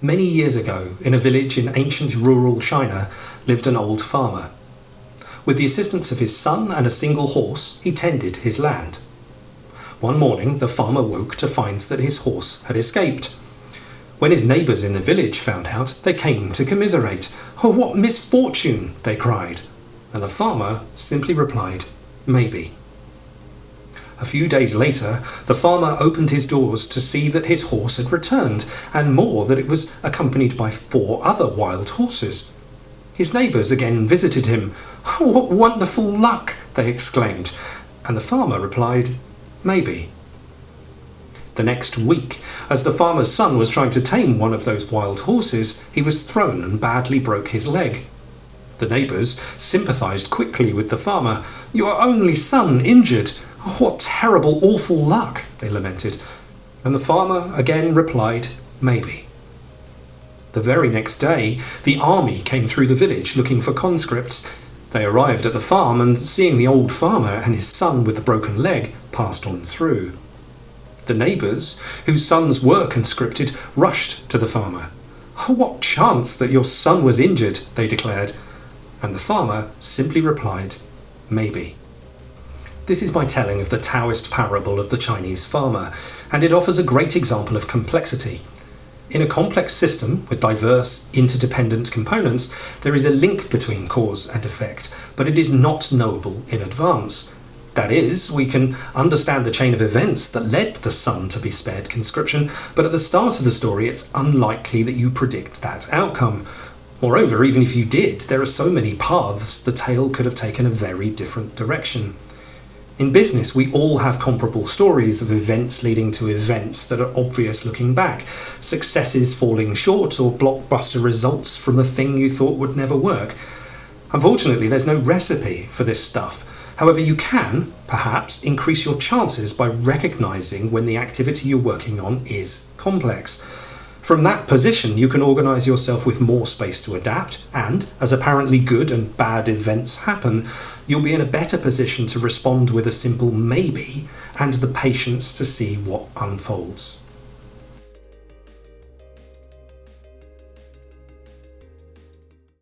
Many years ago, in a village in ancient rural China, lived an old farmer. With the assistance of his son and a single horse, he tended his land. One morning, the farmer woke to find that his horse had escaped. When his neighbours in the village found out, they came to commiserate. "Oh, what misfortune!" they cried. And the farmer simply replied, "Maybe." A few days later, the farmer opened his doors to see that his horse had returned, and more, that it was accompanied by 4 other wild horses. His neighbours again visited him. "Oh, what wonderful luck!" they exclaimed, and the farmer replied, "Maybe." The next week, as the farmer's son was trying to tame one of those wild horses, he was thrown and badly broke his leg. The neighbours sympathised quickly with the farmer. "Your only son injured! Oh, what terrible, awful luck!" they lamented. And the farmer again replied, "Maybe." The very next day, the army came through the village looking for conscripts. They arrived at the farm and, seeing the old farmer and his son with the broken leg, passed on through. The neighbours, whose sons were conscripted, rushed to the farmer. "Oh, what chance that your son was injured," they declared. And the farmer simply replied, "Maybe." This is my telling of the Taoist parable of the Chinese farmer, and it offers a great example of complexity. In a complex system with diverse, interdependent components, there is a link between cause and effect, but it is not knowable in advance. That is, we can understand the chain of events that led the son to be spared conscription, but at the start of the story it's unlikely that you predict that outcome. Moreover, even if you did, there are so many paths the tale could have taken a very different direction. In business, we all have comparable stories of events leading to events that are obvious looking back, successes falling short or blockbuster results from a thing you thought would never work. Unfortunately, there's no recipe for this stuff. However, you can, perhaps, increase your chances by recognising when the activity you're working on is complex. From that position, you can organise yourself with more space to adapt, and, as apparently good and bad events happen, you'll be in a better position to respond with a simple maybe and the patience to see what unfolds.